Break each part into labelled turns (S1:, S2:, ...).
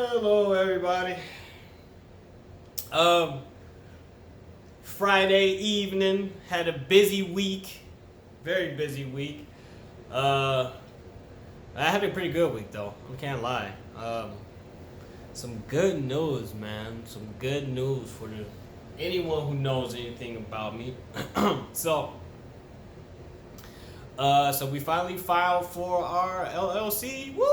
S1: Hello, everybody. Friday evening, had a busy week, very busy week. I had a pretty good week though. I can't lie. Some good news, man. Some good news for anyone who knows anything about me. So we finally filed for our LLC. Woo!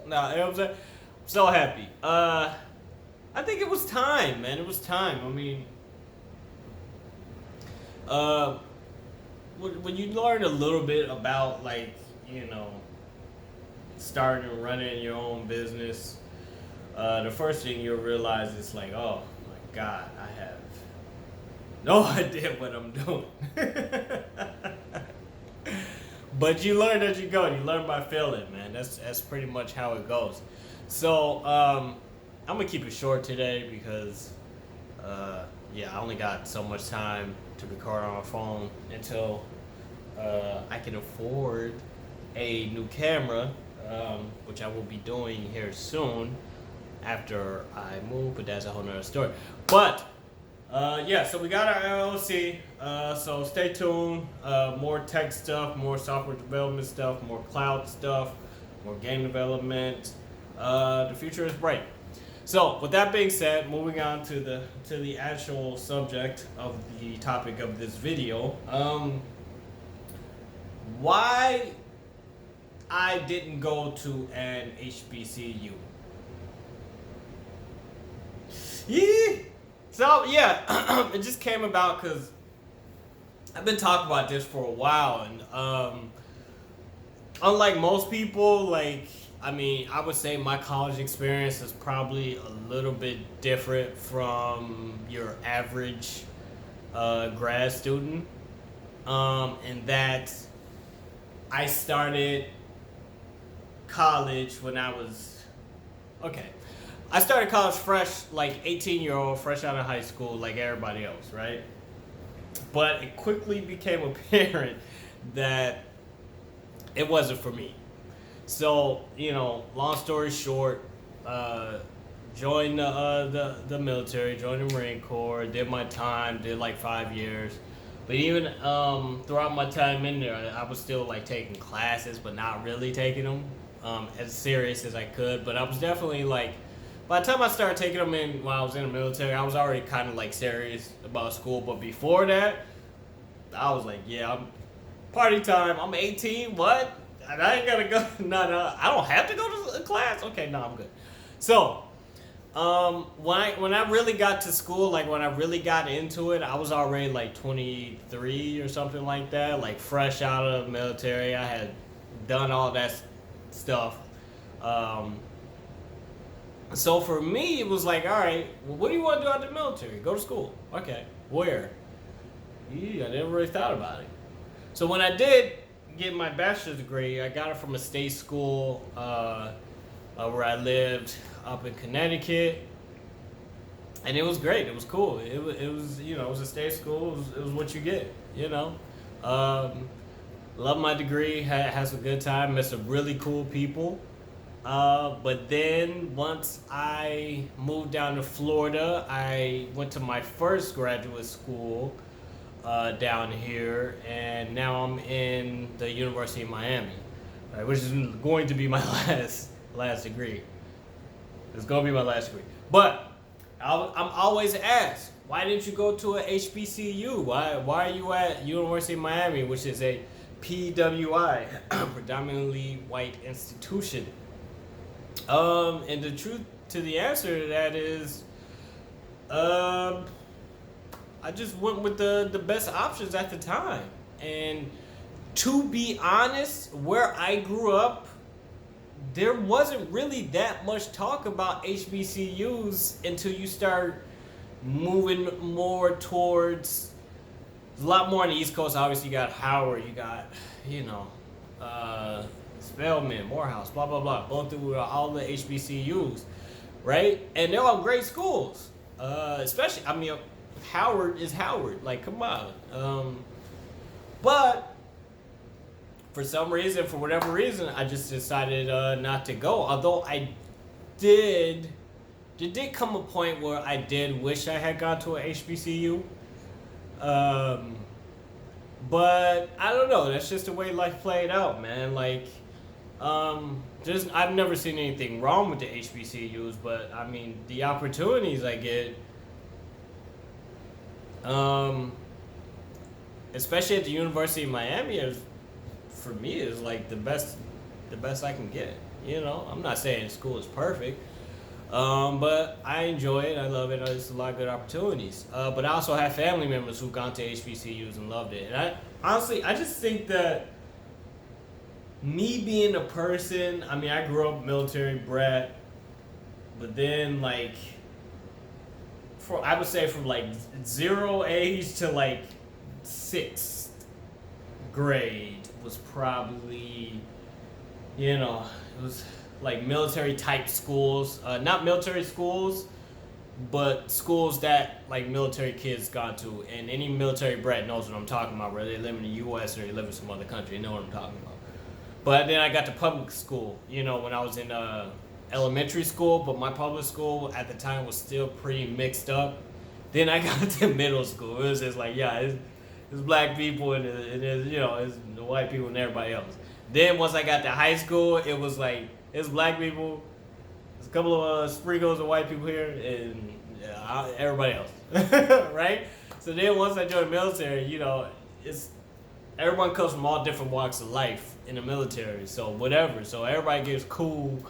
S1: Nah, you know what I'm saying? I'm so happy. I think it was time, man. It was time. I mean, when you learn a little bit about, like, starting and running your own business, the first thing you'll realize is like, oh my God, I have no idea what I'm doing. But you learn as you go. You learn by failing, man. That's pretty much how it goes. So I'm gonna keep it short today because I only got so much time to record on my phone until I can afford a new camera, which I will be doing here soon after I move, but that's a whole nother story. But so we got our LLC, so stay tuned. More tech stuff, more software development stuff, more cloud stuff, more game development. The future is bright. So with that being said, moving on to the actual subject of the topic of this video, why I didn't go to an HBCU. Yeah. So it just came about because I've been talking about this for a while, and unlike most people, I would say my college experience is probably a little bit different from your average grad student, in that I started college when I was I started college fresh, like 18-year-old, fresh out of high school, like everybody else, right? But it quickly became apparent that it wasn't for me. So, long story short, joined the military, joined the Marine Corps, did my time, did like 5 years. But even throughout my time in there, I was still like taking classes, but not really taking them as serious as I could. But I was definitely like, by the time I started taking them in while I was in the military, I was already kind of like serious about school. But before that, I was like, I'm party time. I'm 18. What? And I ain't gotta go. No, I don't have to go to a class. Okay, no, I'm good. So, when I really got to school, like when I really got into it, I was already like 23 or something like that, like fresh out of the military. I had done all that stuff. So for me, it was like, all right, well, what do you want to do out of the military? Go to school. Okay, where? I never really thought about it. So when I did get my bachelor's degree, I got it from a state school where I lived up in Connecticut, and it was great. It was cool. It was it was a state school. It was what you get. Love my degree. Had some good time. Met some really cool people. But then once I moved down to Florida, I went to my first graduate school down here, and now I'm in the University of Miami, right, which is going to be my last degree. It's going to be my last degree. But I'm always asked, why didn't you go to a HBCU? Why are you at University of Miami, which is a PWI, predominantly white institution? And the truth to the answer to that is, I just went with the best options at the time. And to be honest, where I grew up, there wasn't really that much talk about HBCUs until you start moving more towards, a lot more on the East Coast. Obviously, you got Howard, you got, Spelman, Morehouse, blah, blah, blah, going through all the HBCUs, right? And they're all great schools. Especially, Howard is Howard. Like, come on. But for some reason, for whatever reason, I just decided not to go. Although did, there did come a point where I did wish I had gone to a HBCU. But I don't know. That's just the way life played out, man. Like, just I've never seen anything wrong with the HBCUs, but I mean the opportunities I get, especially at the University of Miami, for me is like the best I can get. You know, I'm not saying school is perfect, but I enjoy it. I love it. There's a lot of good opportunities. But I also have family members who've gone to HBCUs and loved it. And I just think that me being a person, I mean, I grew up military brat, but then like, I would say from like 0 age to like 6th grade was probably, you know, it was like military type schools, not military schools, but schools that like military kids gone to. And any military brat knows what I'm talking about, whether they live in the U.S. or they live in some other country, they know what I'm talking about. But then I got to public school, you know, when I was in elementary school, but my public school at the time was still pretty mixed up. Then I got to middle school. It was just like, yeah, it's black people and it's, you know, it's the white people and everybody else. Then once I got to high school, it was like, it's black people, there's a couple of sprinkles of white people here, and everybody else, right? So then once I joined the military, you know, everyone comes from all different walks of life in the military, so whatever. So everybody gets cool.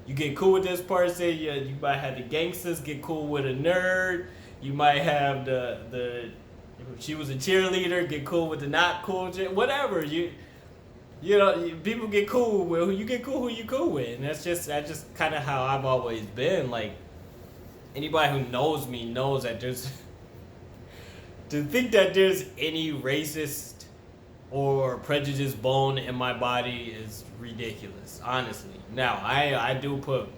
S1: You get cool with this person. You might have the gangsters get cool with a nerd. You might have the she was a cheerleader, get cool with the not cool, whatever. You know, people get cool with who you get cool who you cool with, and that's just kind of how I've always been. Like, anybody who knows me knows that to think that there's any racist or prejudiced bone in my body is ridiculous, honestly. Now, I do put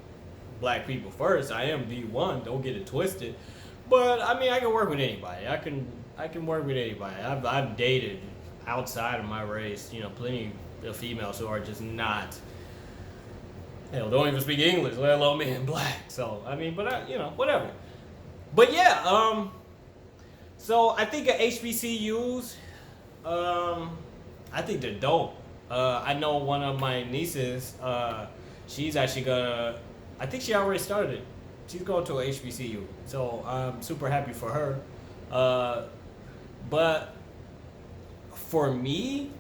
S1: black people first. I am V1, don't get it twisted. But I mean, I can work with anybody. I can work with anybody. I've dated outside of my race, you know, plenty of females who are just not, hell, don't even speak English, let alone being black. So I mean, but you know, whatever. But yeah, so I think at HBCUs, I think they're dope. I know one of my nieces, she's actually I think she already started it. She's going to a HBCU, so I'm super happy for her. But for me,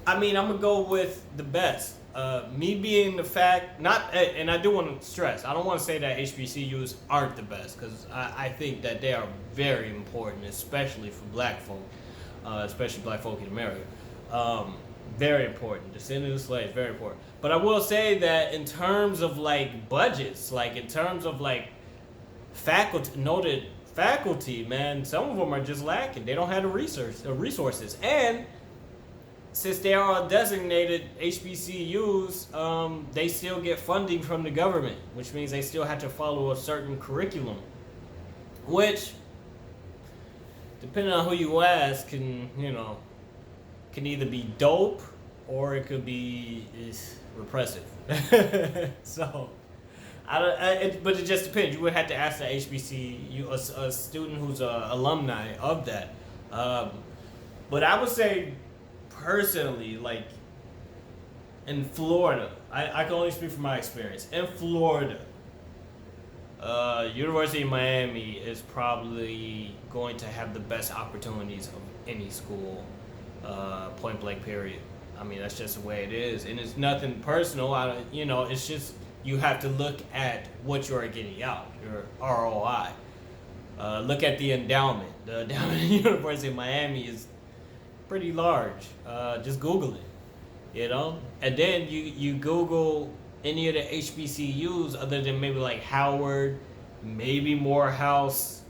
S1: I mean, I'm gonna go with the best. Me being the fact, and I do want to stress, I don't want to say that HBCUs aren't the best, because I think that they are very important, especially for black folk, especially black folk in America. Very important. Descending of the slaves, very important. But I will say that in terms of like budgets, like in terms of like noted faculty, man, some of them are just lacking. They don't have the resources. And since they are designated HBCUs, they still get funding from the government, which means they still have to follow a certain curriculum, which, depending on who you ask, can either be dope or it could be repressive. So, but it just depends. You would have to ask the HBCU, a student who's an alumni of that. But I would say, personally, like in Florida, I can only speak from my experience. In Florida, University of Miami is probably going to have the best opportunities of any school, point blank period. I mean, that's just the way it is, and it's nothing personal. It's just you have to look at what you are getting out, your ROI. Look at the endowment. The endowment at University of Miami is pretty large. Just Google it, and then you Google any of the HBCUs other than maybe like Howard, maybe Morehouse,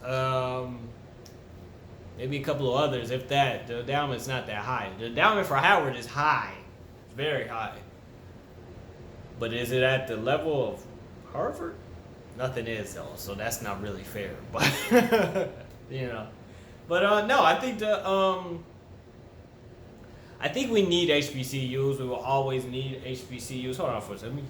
S1: maybe a couple of others. If that, the endowment's not that high. The endowment for Howard is high, it's very high. But is it at the level of Harvard? Nothing is though, so that's not really fair. But But no, I think I think we need HBCUs. We will always need HBCUs. Hold on for a second. Let me